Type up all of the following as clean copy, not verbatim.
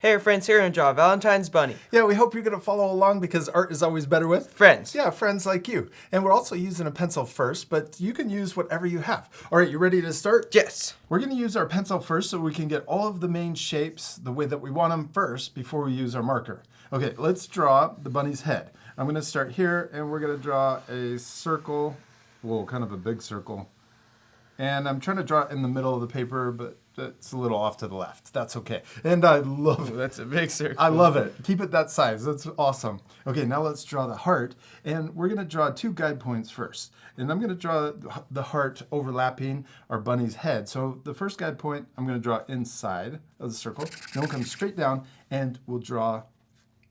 Hey friends, here and draw Valentine's bunny. Yeah, we hope you're going to follow along because art is always better with Friends. Yeah, friends like you. And we're also using a pencil first, but you can use whatever you have. All right, you ready to start? Yes. We're going to use our pencil first so we can get all of the main shapes the way that we want them first before we use our marker. Okay, let's draw the bunny's head. I'm going to start here and we're going to draw a circle, well, kind of a big circle. And I'm trying to draw it in the middle of the paper, but it's a little off to the left. That's okay. And I love it. That's a big circle. I love it. Keep it that size. That's awesome. Okay, now let's draw the heart. And we're going to draw 2 guide points first. And I'm going to draw the heart overlapping our bunny's head. So the first guide point, I'm going to draw inside of the circle. Then we'll come straight down and we'll draw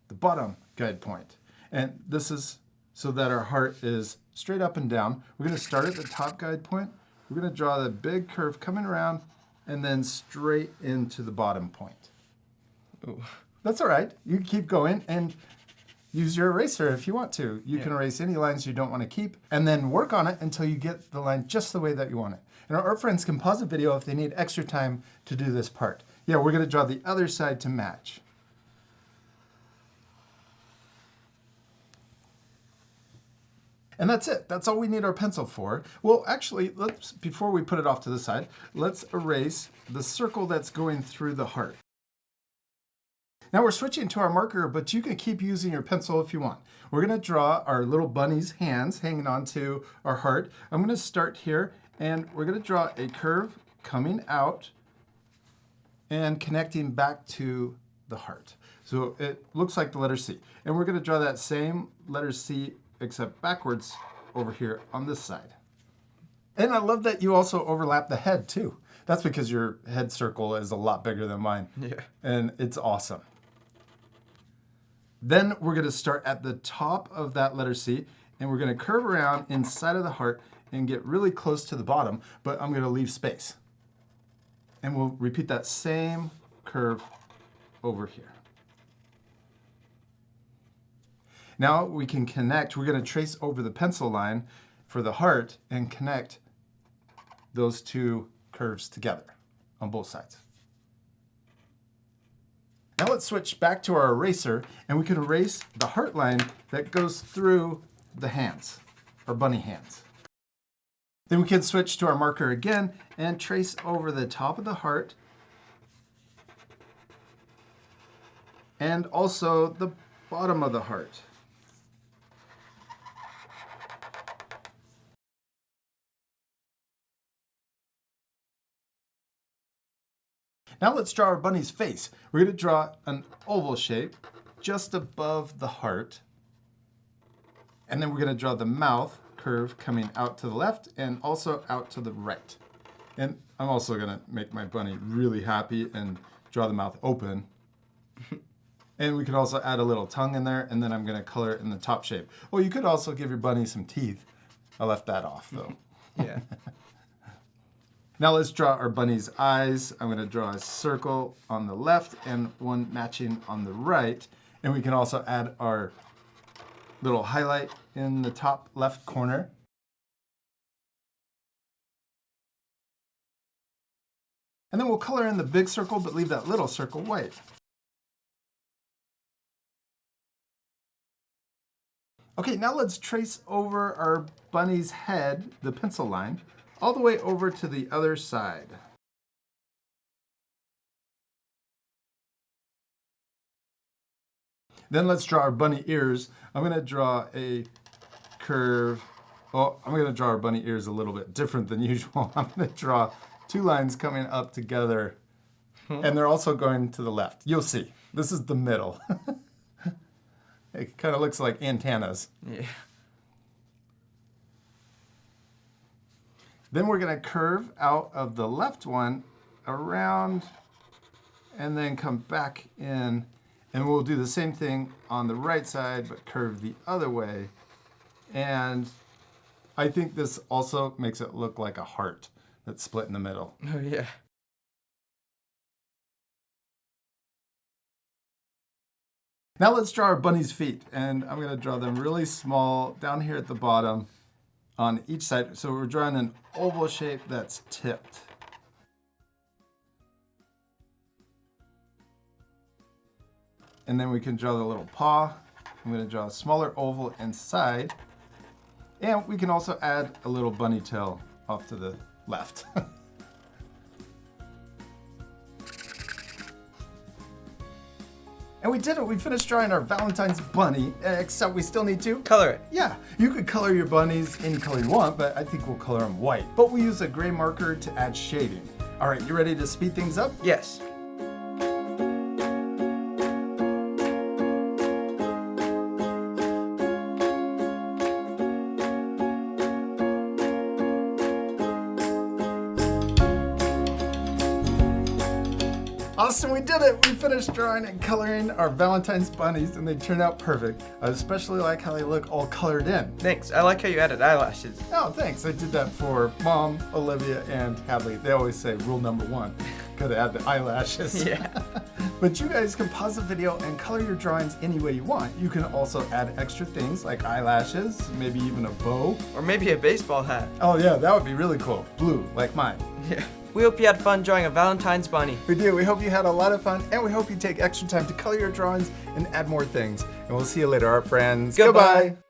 the bottom guide point. And this is so that our heart is straight up and down. We're going to start at the top guide point. We're going to draw the big curve coming around and then straight into the bottom point. Ooh. That's all right. You can keep going and use your eraser if you want to. You can erase any lines you don't want to keep and then work on it until you get the line just the way that you want it. And our friends can pause the video if they need extra time to do this part. Yeah, we're going to draw the other side to match. And that's it. That's all we need our pencil for. Well, actually, before we put it off to the side, let's erase the circle that's going through the heart. Now we're switching to our marker, but you can keep using your pencil if you want. We're going to draw our little bunny's hands hanging onto our heart. I'm going to start here, and we're going to draw a curve coming out and connecting back to the heart. So it looks like the letter C. And we're going to draw that same letter C except backwards over here on this side. And I love that you also overlap the head too. That's because your head circle is a lot bigger than mine. Yeah. And it's awesome. Then we're going to start at the top of that letter C and we're going to curve around inside of the heart and get really close to the bottom, but I'm going to leave space. And we'll repeat that same curve over here. Now we can connect, we're going to trace over the pencil line for the heart and connect those 2 curves together on both sides. Now let's switch back to our eraser and we can erase the heart line that goes through the hands, our bunny hands. Then we can switch to our marker again and trace over the top of the heart and also the bottom of the heart. Now let's draw our bunny's face. We're going to draw an oval shape just above the heart. And then we're going to draw the mouth curve coming out to the left and also out to the right. And I'm also going to make my bunny really happy and draw the mouth open. And we could also add a little tongue in there, and then I'm going to color it in the top shape. Oh, you could also give your bunny some teeth. I left that off though. Yeah. Now let's draw our bunny's eyes. I'm going to draw a circle on the left and one matching on the right. And we can also add our little highlight in the top left corner. And then we'll color in the big circle, but leave that little circle white. Okay, now let's trace over our bunny's head, the pencil line, all the way over to the other side. Then let's draw our bunny ears. I'm going to draw a curve. Oh, I'm going to draw our bunny ears a little bit different than usual. I'm going to draw 2 lines coming up together, and they're also going to the left. You'll see. This is the middle. It kind of looks like antennas. Yeah. Then we're going to curve out of the left one around and then come back in. And we'll do the same thing on the right side, but curve the other way. And I think this also makes it look like a heart that's split in the middle. Oh, yeah. Now let's draw our bunny's feet. And I'm going to draw them really small down here at the bottom on each side. So we're drawing an oval shape that's tipped. And then we can draw the little paw. I'm going to draw a smaller oval inside. And we can also add a little bunny tail off to the left. And we did it. We finished drawing our Valentine's bunny, except we still need to Color it. Yeah, you could color your bunnies any color you want, but I think we'll color them white. But we use a gray marker to add shading. All right, you ready to speed things up? Yes. Austin, we did it! We finished drawing and coloring our Valentine's bunnies, and they turned out perfect. I especially like how they look all colored in. Thanks. I like how you added eyelashes. Oh, thanks. I did that for Mom, Olivia, and Hadley. They always say rule number 1, gotta add the eyelashes. Yeah. But you guys can pause the video and color your drawings any way you want. You can also add extra things like eyelashes, maybe even a bow. Or maybe a baseball hat. Oh yeah, that would be really cool. Blue, like mine. Yeah. We hope you had fun drawing a Valentine's bunny. We do. We hope you had a lot of fun, and we hope you take extra time to color your drawings and add more things. And we'll see you later, art friends. Goodbye. Goodbye.